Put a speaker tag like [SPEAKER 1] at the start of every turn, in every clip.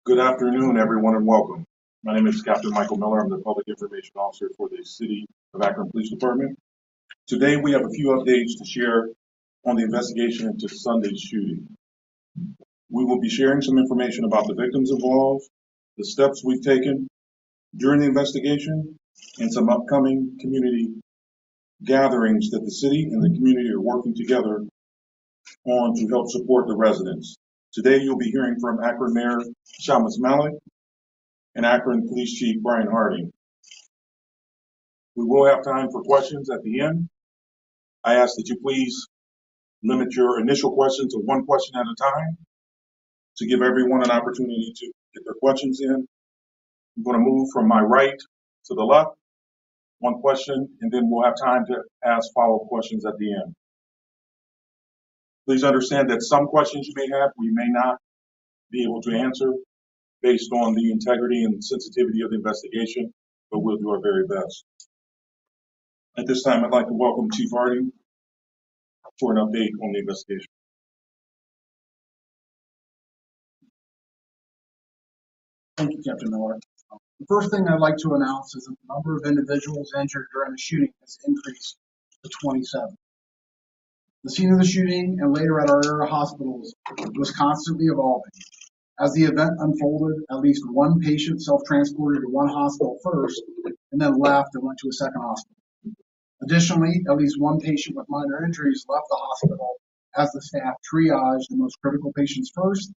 [SPEAKER 1] Good afternoon, everyone, and welcome. My name is Captain Michael Miller. I'm the Public Information Officer for the City of Akron Police Department. Today, we have a few updates to share on the investigation into Sunday's shooting. We will be sharing some information about the victims involved, the steps we've taken during the investigation, and some upcoming community gatherings that the city and the community are working together on to help support the residents. Today, you'll be hearing from Akron Mayor Shamus Malik and Akron Police Chief Brian Harding. We will have time for questions at the end. I ask that you please limit your initial question to one question at a time to give everyone an opportunity to get their questions in. I'm going to move from my right to the left, one question, and then we'll have time to ask follow-up questions at the end. Please understand that some questions you may have, we may not be able to answer based on the integrity and sensitivity of the investigation, but we'll do our very best. At this time, I'd like to welcome Chief Harding for an update on the investigation.
[SPEAKER 2] Thank you, Captain Miller. The first thing I'd like to announce is that the number of individuals injured during the shooting has increased to 27. The scene of the shooting and later at our area hospitals was constantly evolving. As the event unfolded, at least one patient self-transported to one hospital first and then left and went to a second hospital. Additionally, at least one patient with minor injuries left the hospital as the staff triaged the most critical patients first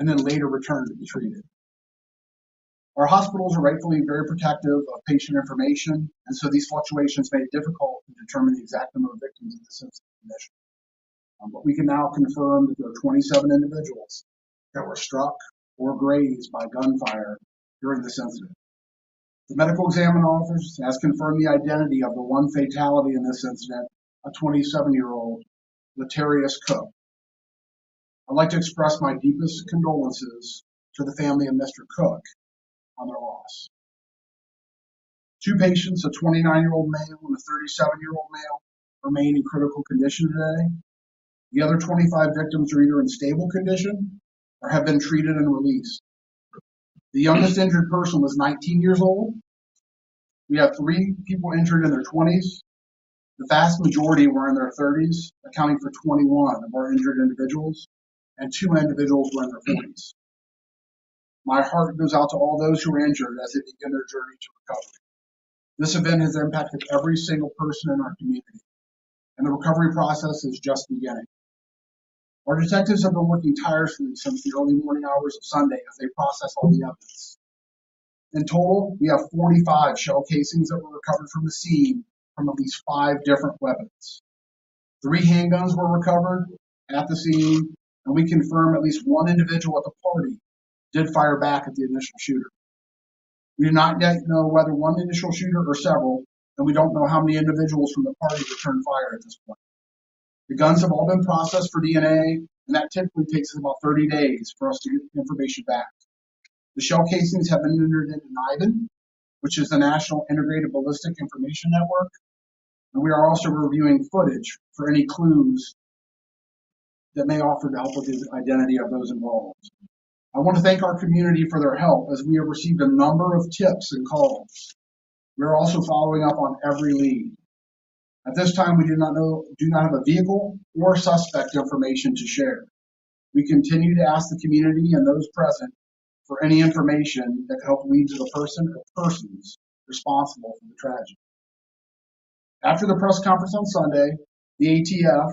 [SPEAKER 2] and then later returned to be treated. Our hospitals are rightfully very protective of patient information, and so these fluctuations made it difficult to determine the exact number of victims in this incident condition. But we can now confirm that there are 27 individuals that were struck or grazed by gunfire during this incident. The medical examining office has confirmed the identity of the one fatality in this incident, a 27-year-old Latarius Cook. I'd like to express my deepest condolences to the family of Mr. Cook on their loss. Two patients, a 29-year-old male and a 37-year-old male, remain in critical condition today. The other 25 victims are either in stable condition or have been treated and released. The youngest injured person was 19 years old. We have 3 people injured in their 20s. The vast majority were in their 30s, accounting for 21 of our injured individuals, and 2 individuals were in their 40s. My heart goes out to all those who are injured as they begin their journey to recovery. This event has impacted every single person in our community, and the recovery process is just beginning. Our detectives have been working tirelessly since the early morning hours of Sunday as they process all the evidence. In total, we have 45 shell casings that were recovered from the scene from at least 5 different weapons. 3 handguns were recovered at the scene, and we confirm at least one individual at the party did fire back at the initial shooter. We do not yet know whether one initial shooter or several, and we don't know how many individuals from the party returned fire at this point. The guns have all been processed for DNA, and that typically takes about 30 days for us to get information back. The shell casings have been entered into NIBIN, which is the National Integrated Ballistic Information Network, and we are also reviewing footage for any clues that may offer to help with the identity of those involved. I want to thank our community for their help as we have received a number of tips and calls. We are also following up on every lead. At this time, we do not have a vehicle or suspect information to share. We continue to ask the community and those present for any information that could help lead to the person or persons responsible for the tragedy. After the press conference on Sunday, the ATF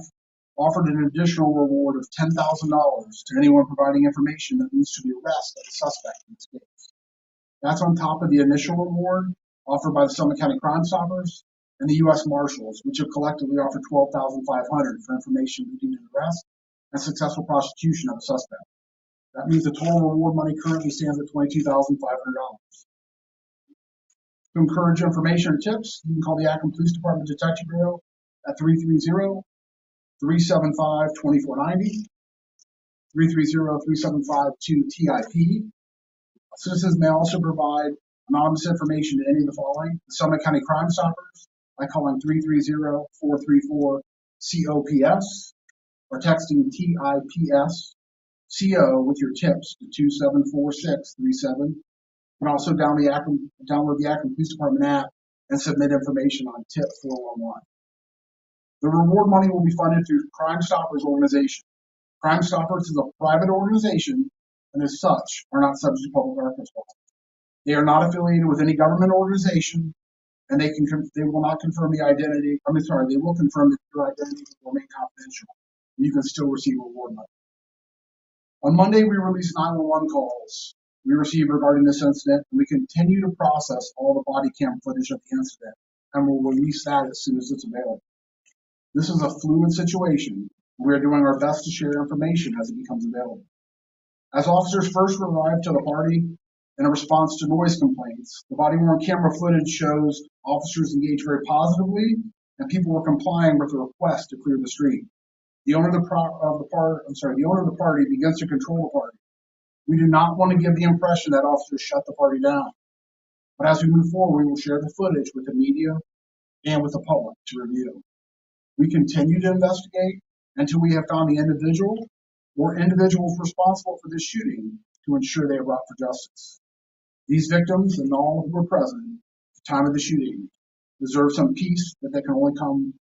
[SPEAKER 2] offered an additional reward of $10,000 to anyone providing information that leads to the arrest of the suspect in this case. That's on top of the initial reward offered by the Summit County Crime Stoppers and the U.S. Marshals, which have collectively offered $12,500 for information leading to the arrest and successful prosecution of a suspect. That means the total reward money currently stands at $22,500. To encourage information or tips, you can call the Akron Police Department Detective Bureau at 330-375-2490, 330-375-2TIP. Citizens may also provide anonymous information to any of the following: the Summit County Crime Stoppers by calling 330-434-COPS or texting TIPS CO with your tips to 274637. You can also download the Akron Police Department app and submit information on tip 411. The reward money will be funded through Crime Stoppers organization. Crime Stoppers is a private organization and as such are not subject to public records law. They are not affiliated with any government organization, and they will not confirm the identity. They will confirm that your identity will remain confidential. And you can still receive reward money. On Monday, we released 911 calls we received regarding this incident, and we continue to process all the body cam footage of the incident, and we'll release that as soon as it's available. This is a fluid situation. We are doing our best to share information as it becomes available. As officers first arrived to the party in a response to noise complaints, the body-worn camera footage shows officers engaged very positively, and people were complying with the request to clear the street. The owner of the party begins to control the party. We do not want to give the impression that officers shut the party down. But as we move forward, we will share the footage with the media and with the public to review. We continue to investigate until we have found the individual or individuals responsible for this shooting to ensure they are brought for justice. These victims and all who were present at the time of the shooting deserve some peace that can only come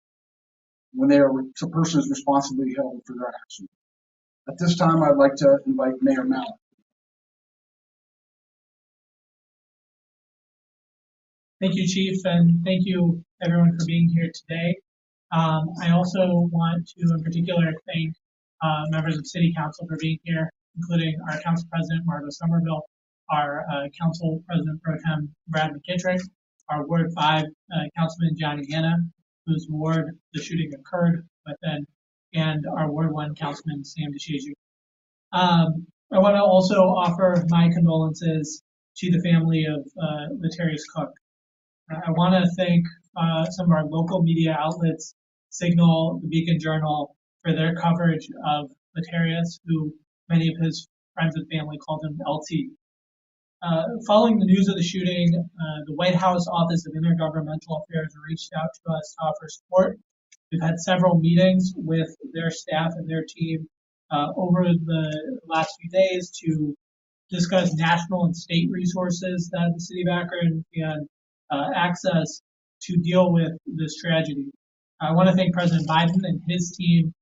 [SPEAKER 2] when a person is responsibly held for their actions. At this time, I'd like to invite Mayor Mallett.
[SPEAKER 3] Thank you, Chief, and thank you everyone for being here today. I also want to in particular thank members of City Council for being here, including our Council President, Margo Somerville, our Council President Pro Tem, Brad McKittrick, our Ward 5 Councilman, Johnny Hanna, whose ward the shooting occurred within, and our Ward 1 Councilman, Sam DeShaziu. I want to also offer my condolences to the family of Latarius Cook. I want to thank some of our local media outlets, Signal, the Beacon Journal, for their coverage of Latarius, who many of his friends and family called him LT. Following the news of the shooting, the White House Office of Intergovernmental Affairs reached out to us to offer support. We've had several meetings with their staff and their team over the last few days to discuss national and state resources that the City of Akron can access to deal with this tragedy. I want to thank President Biden and his team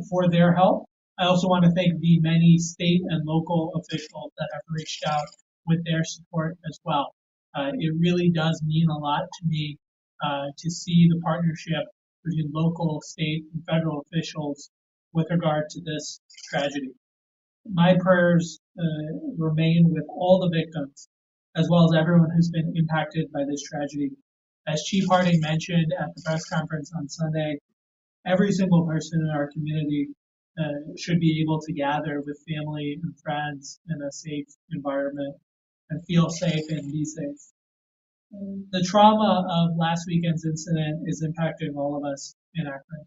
[SPEAKER 3] for their help. I also want to thank the many state and local officials that have reached out with their support as well. It really does mean a lot to me to see the partnership between local, state, and federal officials with regard to this tragedy. My prayers remain with all the victims, as well as everyone who's been impacted by this tragedy. As Chief Harding mentioned at the press conference on Sunday, every single person in our community should be able to gather with family and friends in a safe environment and feel safe and be safe. The trauma of last weekend's incident is impacting all of us in Akron.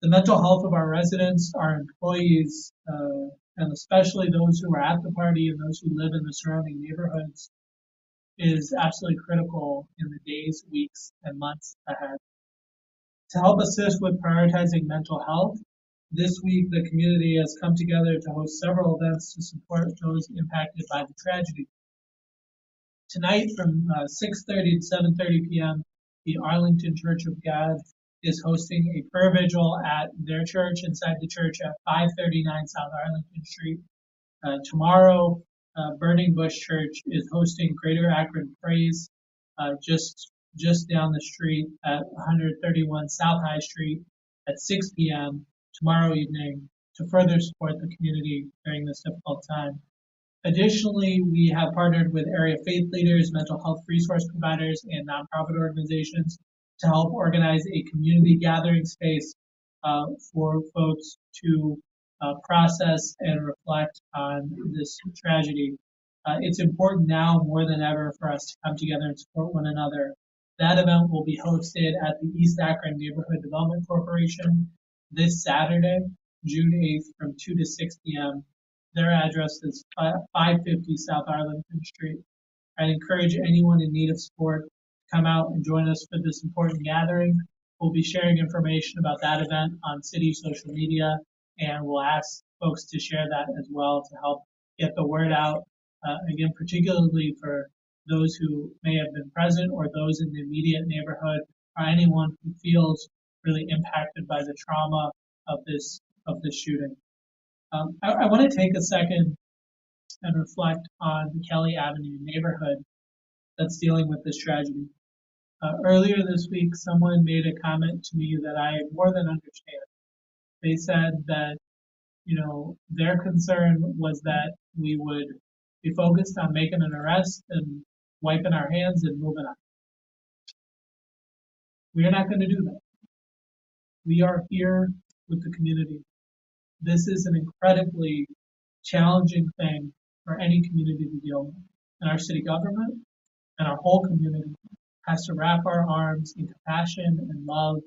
[SPEAKER 3] The mental health of our residents, our employees, and especially those who are at the party and those who live in the surrounding neighborhoods is absolutely critical in the days, weeks, and months ahead. To help assist with prioritizing mental health, this week the community has come together to host several events to support those impacted by the tragedy. Tonight from 6:30 to 7:30 p.m., the Arlington Church of God is hosting a prayer vigil at their church inside the church at 539 South Arlington Street. Tomorrow, Burning Bush Church is hosting Greater Akron Praise just down the street at 131 South High Street at 6 p.m. tomorrow evening to further support the community during this difficult time. Additionally, we have partnered with area faith leaders, mental health resource providers, and nonprofit organizations to help organize a community gathering space for folks to process and reflect on this tragedy. It's important now more than ever for us to come together and support one another. That event will be hosted at the East Akron Neighborhood Development Corporation this Saturday, June 8th from 2 to 6 p.m. Their address is 550 South Arlington Street. I encourage anyone in need of support to come out and join us for this important gathering. We'll be sharing information about that event on city social media, and we'll ask folks to share that as well to help get the word out. Again, particularly for those who may have been present or those in the immediate neighborhood or anyone who feels really impacted by the trauma of this shooting. I want to take a second and reflect on the Kelly Avenue neighborhood that's dealing with this tragedy. Earlier this week, someone made a comment to me that I more than understand. They said that, their concern was that we would be focused on making an arrest and wiping our hands and moving on. We are not going to do that. We are here with the community. This is an incredibly challenging thing for any community to deal with. And our city government and our whole community has to wrap our arms in compassion and love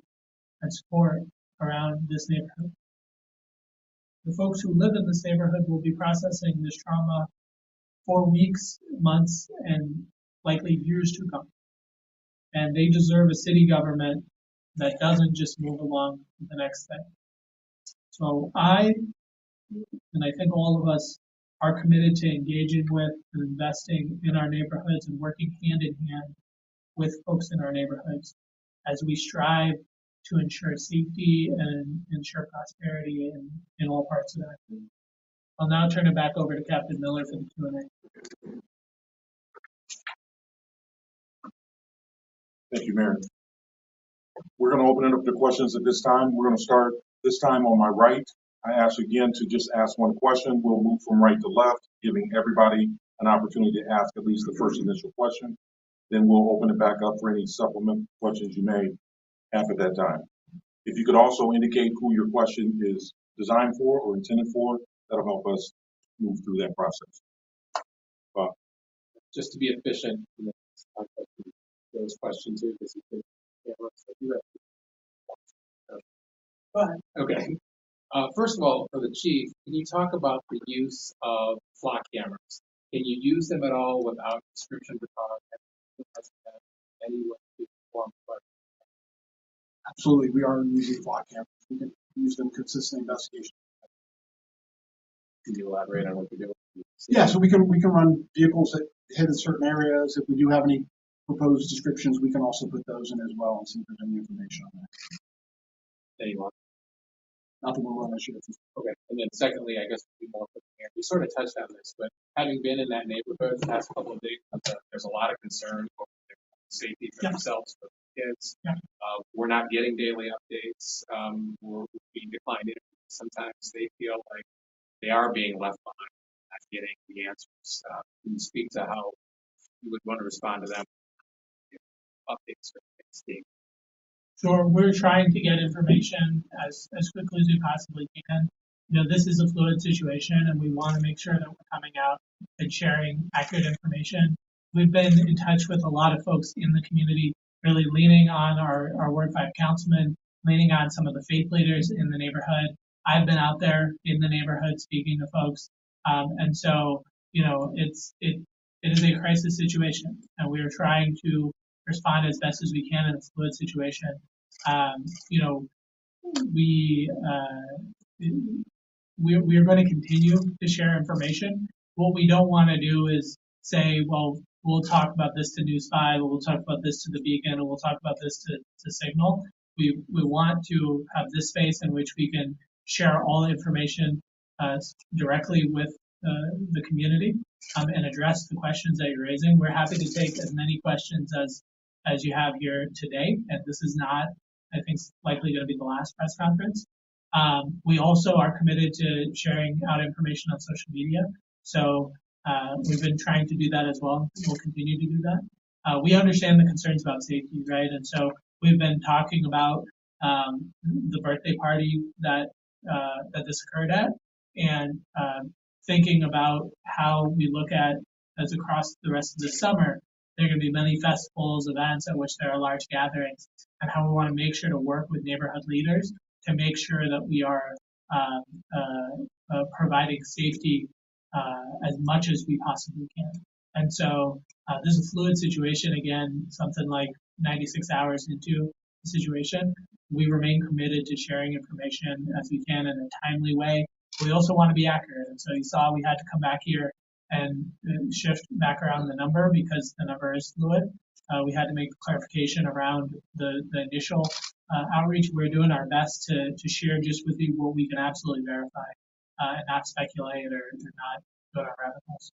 [SPEAKER 3] and support around this neighborhood. The folks who live in this neighborhood will be processing this trauma for weeks, months, and likely years to come. And they deserve a city government that doesn't just move along to the next thing. So I think all of us are committed to engaging with and investing in our neighborhoods and working hand in hand with folks in our neighborhoods as we strive to ensure safety and ensure prosperity in all parts of that. I'll now turn it back over to Captain Miller for the Q&A.
[SPEAKER 1] Thank you, Mayor. We're going to open it up to questions at this time. We're going to start this time on my right. I ask again to just ask one question. We'll move from right to left, giving everybody an opportunity to ask at least the first initial question. Then we'll open it back up for any supplemental questions you may have at that time. If you could also indicate who your question is designed for or intended for, that'll help us move through that process.
[SPEAKER 4] Just to be efficient, those questions too, because you
[SPEAKER 3] Go ahead.
[SPEAKER 4] Okay. First of all, for the chief, can you talk about the use of flock cameras? Can you use them at all without description of any way to perform?
[SPEAKER 2] Absolutely, we are using flock cameras. We can use them consistent investigation.
[SPEAKER 4] Can you elaborate on what you're doing?
[SPEAKER 2] Yeah, so we can run vehicles that hit in certain areas. If we do have any proposed descriptions, we can also put those in as well and see if there's any information on that.
[SPEAKER 4] Anyone?
[SPEAKER 2] Not that we're running shit.
[SPEAKER 4] Okay, and then secondly, I guess we more you sort of touched on this, but having been in that neighborhood the past couple of days, there's a lot of concern over their safety for themselves, for the kids.
[SPEAKER 3] Yeah.
[SPEAKER 4] We're not getting daily updates. We're being declined interviews. Sometimes they feel like they are being left behind, not getting the answers. Can you speak to how you would want to respond to them? Updates for things.
[SPEAKER 3] Sure, we're trying to get information as quickly as we possibly can. This is a fluid situation and we want to make sure that we're coming out and sharing accurate information. We've been in touch with a lot of folks in the community, really leaning on our Ward 5 councilmen, leaning on some of the faith leaders in the neighborhood. I've been out there in the neighborhood speaking to folks. And so, it is a crisis situation and we are trying to respond as best as we can in a fluid situation. We are going to continue to share information. What we don't want to do is say, well, we'll talk about this to News 5, or we'll talk about this to the Beacon, or we'll talk about this to Signal. We want to have this space in which we can share all the information directly with the community and address the questions that you're raising. We're happy to take as many questions as you have here today, and this is not, I think, likely going to be the last press conference. We also are committed to sharing out information on social media. So we've been trying to do that as well. We'll continue to do that. We understand the concerns about safety, right? And so we've been talking about the birthday party that this occurred at. and thinking about how we look at as across the rest of the summer, there are going to be many festivals, events at which there are large gatherings, and how we want to make sure to work with neighborhood leaders to make sure that we are providing safety as much as we possibly can. And so this is a fluid situation. Again, something like 96 hours into the situation, we remain committed to sharing information as we can in a timely way. We also want to be accurate. And so you saw we had to come back here and shift back around the number because the number is fluid. We had to make clarification around the initial outreach. We're doing our best to share just with you what we can absolutely verify and not speculate or not go down rabbit holes.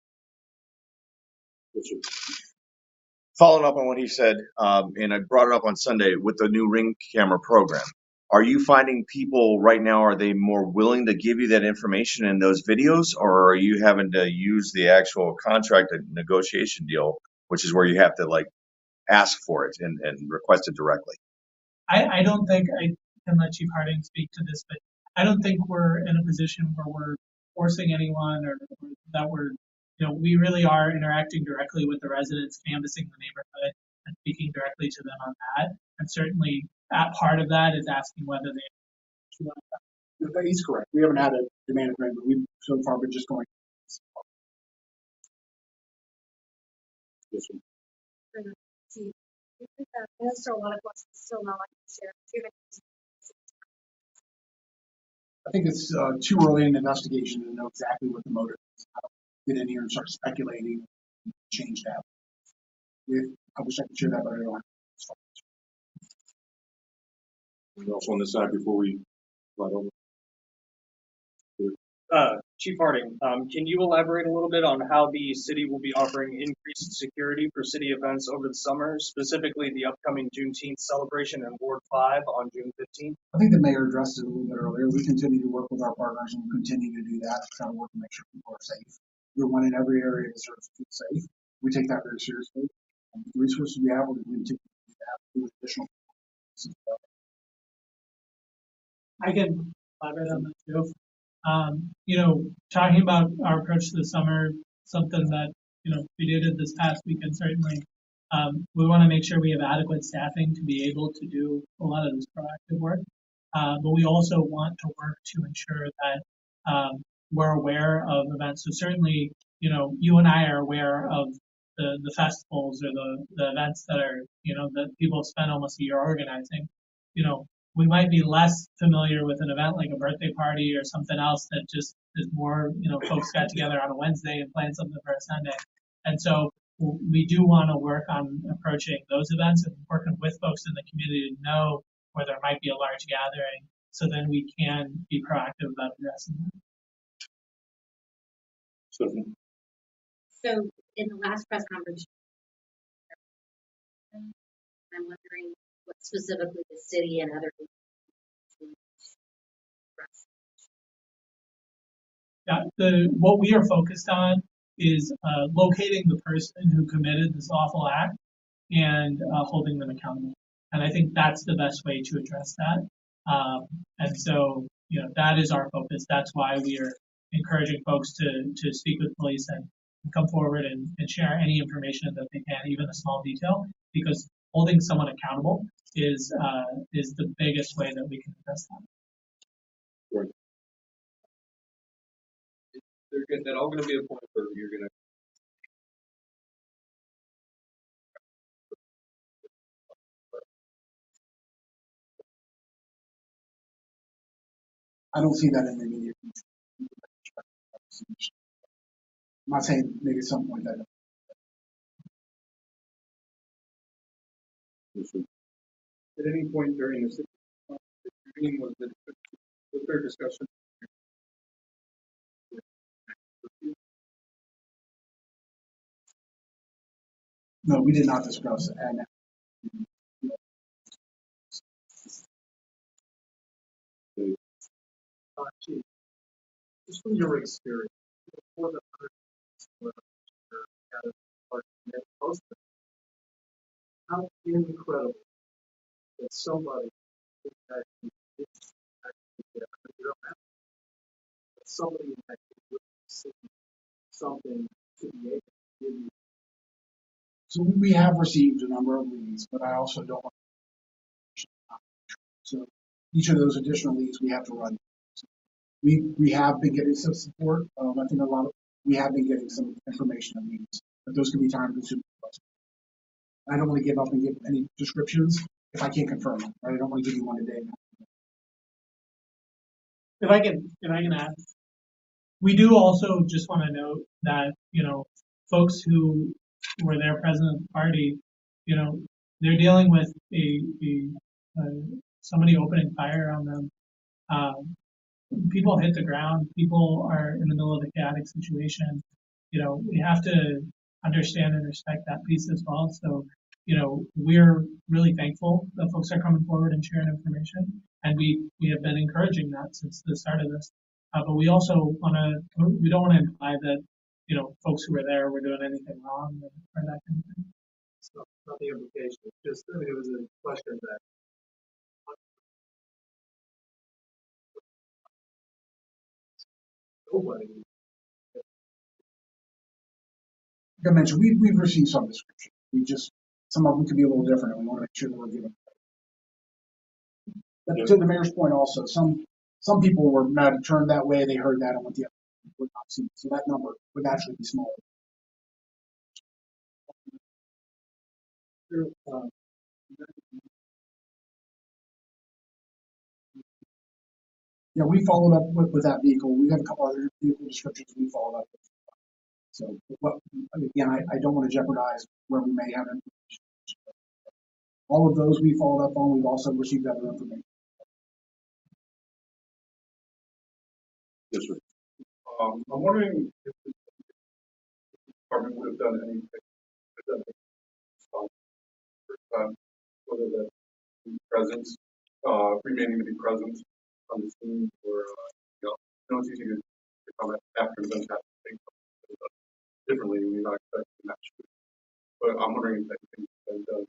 [SPEAKER 5] Following up on what he said, and I brought it up on Sunday with the new Ring camera program. Are you finding people right now, are they more willing to give you that information in those videos, or are you having to use the actual contract and negotiation deal, which is where you have to like ask for it and request it directly?
[SPEAKER 3] I don't think I can let Chief Harding speak to this, but I don't think we're in a position where we're forcing anyone or that we're, we really are interacting directly with the residents, canvassing the neighborhood and speaking directly to them on that. And certainly part of that is asking whether they
[SPEAKER 2] He's correct. We haven't had a demand agreement, but we've so far been just going.
[SPEAKER 6] Answer a lot of questions, still not like to share.
[SPEAKER 2] I think it's too early in the investigation to know exactly what the motive is. I don't get in here and start speculating and change that. I wish I could share that, but I don't have.
[SPEAKER 1] Anyone else on this side before we slide over?
[SPEAKER 7] Chief Harding, can you elaborate a little bit on how the city will be offering increased security for city events over the summer, specifically the upcoming Juneteenth celebration in Ward 5 on June 15th?
[SPEAKER 2] I think the mayor addressed it a little bit earlier. We continue to work with our partners and we'll continue to do that, try to work to make sure people are safe. We're one in every area that serves to be safe. We take that very seriously. And with the resources we have, we're going to continue to do that with additional.
[SPEAKER 3] I can elaborate on that too. Talking about our approach to the summer, something that, we did this past weekend, certainly, we want to make sure we have adequate staffing to be able to do a lot of this proactive work. But we also want to work to ensure that we're aware of events. So certainly, you and I are aware of the festivals or the events that are, that people spend almost a year organizing. We might be less familiar with an event like a birthday party or something else that just is more, folks got together on a Wednesday and planned something for a Sunday. And so we do want to work on approaching those events and working with folks in the community to know where there might be a large gathering so then we can be proactive about addressing that.
[SPEAKER 6] So in the last press conference, I'm wondering what specifically the city and other.
[SPEAKER 3] Yeah, what we are focused on is locating the person who committed this awful act and holding them accountable. And I think that's the best way to address that. And so, that is our focus. That's why we are encouraging folks to speak with police and come forward and share any information that they can, even a small detail, because holding someone accountable is the biggest way that we can address that.
[SPEAKER 1] Right.
[SPEAKER 4] Is that all going to be a point where you're going to?
[SPEAKER 2] I don't see that in the immediate future. I'm not saying maybe at some point that.
[SPEAKER 7] At any point during the meeting was there discussion?
[SPEAKER 2] No, we did not discuss it. And
[SPEAKER 7] Just from your experience, before the how incredible that somebody actually somebody that would see something to be able to give you?
[SPEAKER 2] So we have received a number of leads, but I also don't want so each of those additional leads we have to run. So we have been getting some support. I think we have been getting some information on leads, but those can be time consuming. I don't want to give up and give any descriptions if I can't confirm them. Right? I don't want to give you one today.
[SPEAKER 3] If I can add, we do also just want to note that, folks who were there present at the party, they're dealing with somebody opening fire on them. People hit the ground. People are in the middle of a chaotic situation. We have to understand and respect that piece as well. So, we're really thankful that folks are coming forward and sharing information, and we have been encouraging that since the start of this. But we also we don't want to imply that, folks who were there were doing anything wrong or that kind of thing.
[SPEAKER 7] So, not the implication, just, it was a question that nobody.
[SPEAKER 2] Like I mentioned, we've received some description. Some of them could be a little different, and we want to make sure that we're giving. But to the mayor's point, also, some people were mad and turned that way. They heard that and went the other way, would not see. So that number would actually be smaller. Yeah, we followed up with that vehicle. We have a couple other vehicle descriptions we followed up with. So, again, I don't want to jeopardize where we may have information. All of those we followed up on. We've also received other information.
[SPEAKER 1] Yes, sir. I'm wondering if the department would have done anything whether that be presence, remaining to be present on the scene, or it's easy to come after events happen differently. We're not expecting that, but I'm wondering if anything's been done.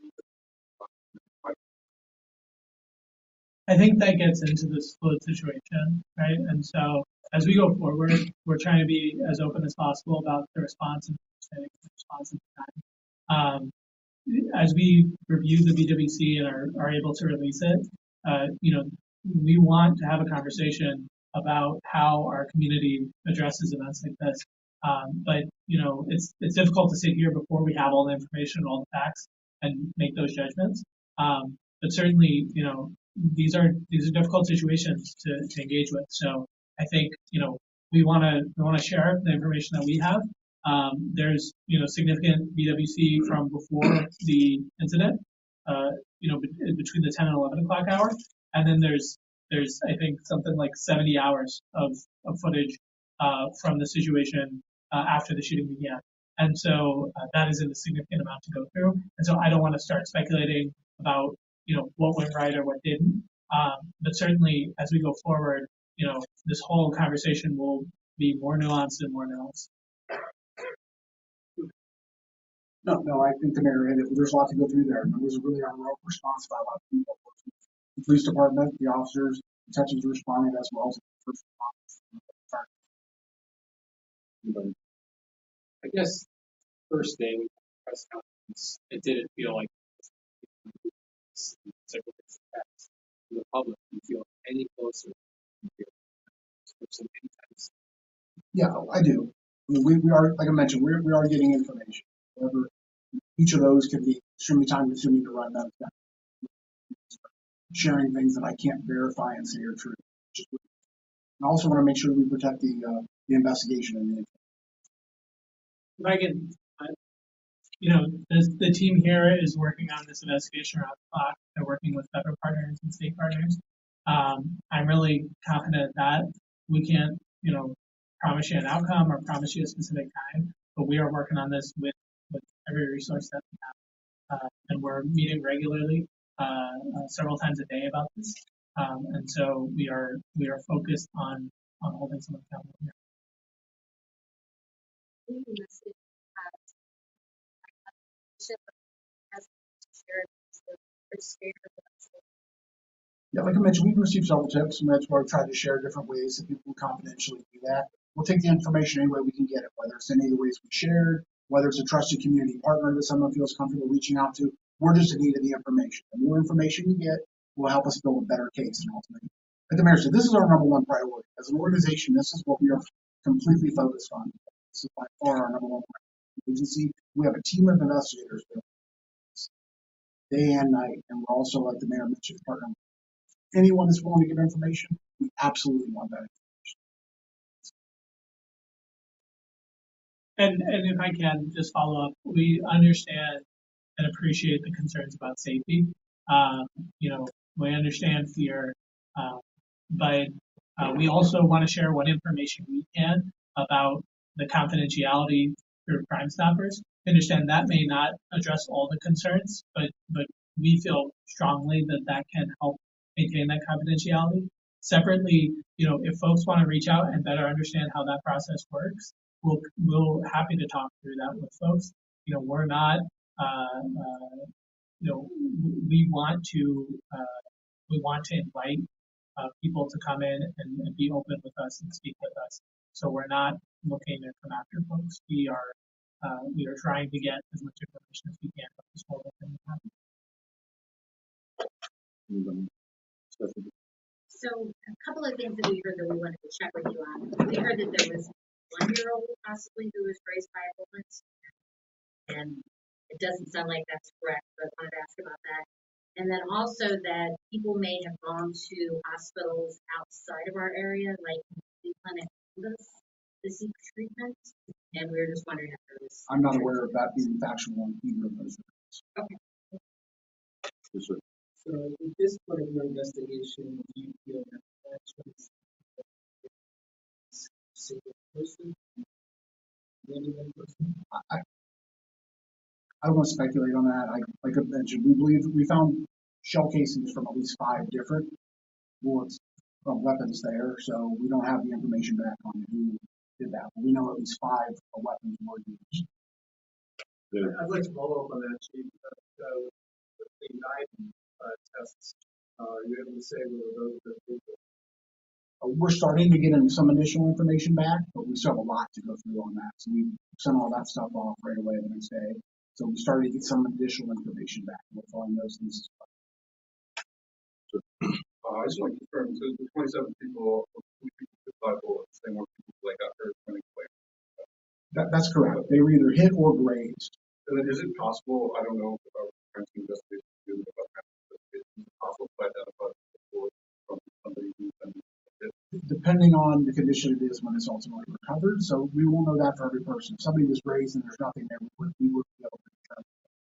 [SPEAKER 3] I think that gets into this fluid situation, right? And so as we go forward, we're trying to be as open as possible about the response and understanding the response and time. As we review the BWC and are able to release it, we want to have a conversation about how our community addresses events like this. But it's difficult to sit here before we have all the information, all the facts, and make those judgments. But certainly, these are difficult situations to engage with. So I think we want to share the information that we have. There's significant BWC from before the incident, between the 10 and 11 o'clock hour, and then there's I think something like 70 hours of footage from the situation after the shooting began. And so that is a significant amount to go through. And so I don't want to start speculating about what went right or what didn't. But certainly as we go forward, this whole conversation will be more nuanced and more nuanced.
[SPEAKER 2] No, I think the mayor hit it. There's a lot to go through there. And it was really our response by a lot of people. The police department, the officers, detectives responded as well as the first responders.
[SPEAKER 4] I guess first day we press conference, it didn't feel like the public can feel any closer.
[SPEAKER 2] Yeah, I do. I mean, we are, like I mentioned, we are getting information. However, each of those can be extremely time consuming to run that. Sharing things that I can't verify and say are true. I also want to make sure we protect the investigation and the.
[SPEAKER 3] If I can, the team here is working on this investigation around the clock. They're working with federal partners and state partners. I'm really confident that we can't, promise you an outcome or promise you a specific time, but we are working on this with every resource that we have. And we're meeting regularly, several times a day about this. And so we are focused on holding someone accountable here.
[SPEAKER 2] Yeah, like I mentioned, we've received several tips, and that's why I've tried to share different ways that people can confidentially do that. We'll take the information any way we can get it, whether it's any of the ways we shared, whether it's a trusted community partner that someone feels comfortable reaching out to. We're just in need of the information. The more information we get will help us build a better case and ultimately. Like the mayor said, this is our number one priority. As an organization, this is what we are completely focused on. This is by far our number one priority. Agency. We have a team of investigators day and night, and we're also, like the mayor mentioned, partnering anyone that's willing to give information, we absolutely want that
[SPEAKER 3] And if I can just follow up, we understand and appreciate the concerns about safety. You know, we understand fear, but we also want to share what information we can about the confidentiality through Crime Stoppers. Understand that may not address all the concerns, but we feel strongly that that can help maintain that confidentiality. Separately, you know, if folks want to reach out and better understand how that process works, we'll happy to talk through that with folks. You know, we're not, you know, we want to invite people to come in and be open with us and speak with us. So we're not looking to come after folks. We are trying to get as much information as we can about this whole thing.
[SPEAKER 6] So a couple of things that we heard that we wanted to check with you on. We heard that there was 1-year-old possibly who was raised by a bullet, and it doesn't sound like that's correct, but I wanted to ask about that. And then also that people may have gone to hospitals outside of our area, like the clinic, to seek treatment, and we were just wondering if there was.
[SPEAKER 2] I'm not aware of that being factual on either of those.
[SPEAKER 6] Okay.
[SPEAKER 1] Yes, sir.
[SPEAKER 8] So with this particular investigation, do you feel that that's a single person? One person?
[SPEAKER 2] I don't want to speculate on that. Like I mentioned, we believe we found shell casings from at least 5 different bullets from weapons there, so we don't have the information back on who did that. But we know at least 5 weapons were used.
[SPEAKER 1] Yeah.
[SPEAKER 8] I'd like to follow up on that, Chief. With the knife tests, are you able to say whether those are people?
[SPEAKER 2] We're starting to get some additional information back, but we still have a lot to go through on that. So we sent all that stuff off right away the next day. So we started to get some additional information back. We're following those things as well.
[SPEAKER 9] I just want to confirm, so the 27 people, 5 bullets, they weren't people like got hurt running away.
[SPEAKER 2] That's correct. They were either hit or grazed.
[SPEAKER 9] And then is it possible, I don't know about crimes investigation, about crimes investigation, is it possible to identify the bullet from somebody who's been hit?
[SPEAKER 2] Depending on the condition it is when it's ultimately recovered. So we won't know that for every person. If somebody was grazed and there's nothing there, we would be able to determine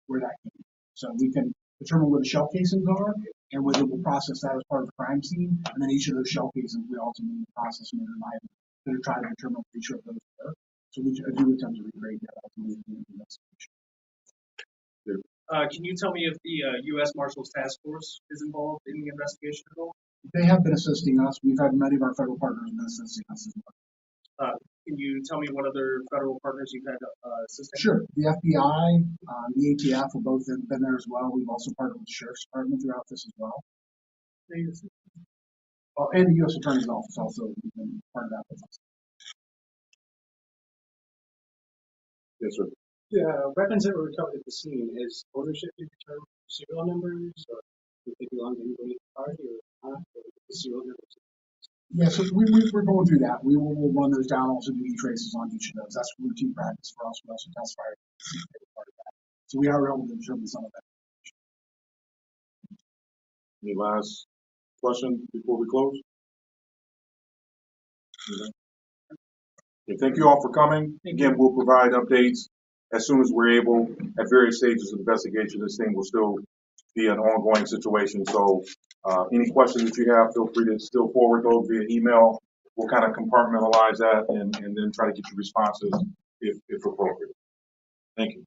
[SPEAKER 2] where that came from. So we can determine where the shell casings are, and whether we'll process that as part of the crime scene. And then each of those shell casings we ultimately process and analyze to try to determine which of those were. So we do attempt to regrade that ultimately in the investigation.
[SPEAKER 7] Can you tell me if the U.S. Marshals Task Force is involved in the investigation at all?
[SPEAKER 2] They have been assisting us. We've had many of our federal partners been assisting us as well.
[SPEAKER 7] Can you tell me what other federal partners you've had assisting?
[SPEAKER 2] Sure. The FBI, the ATF have both been there as well. We've also partnered with the Sheriff's Department throughout this as well. And the U.S. Attorney's Office also has been part of that with us.
[SPEAKER 1] Yes, sir.
[SPEAKER 8] Yeah, weapons that were recovered at the scene, is ownership determined serial numbers, or do they belong to anybody in the party, or not, or the serial numbers?
[SPEAKER 2] Yeah, so we're going through that. We'll run those down, also do e-traces on each of those. That's routine practice for us. We also testify part of that. So we are able to determine some of that.
[SPEAKER 1] Any last question before we close? Okay, thank you all for coming. Again, we'll provide updates as soon as we're able at various stages of investigation. This thing will still be an ongoing situation. So any questions that you have, feel free to still forward those via email. We'll kind of compartmentalize that and then try to get you responses if appropriate. Thank you.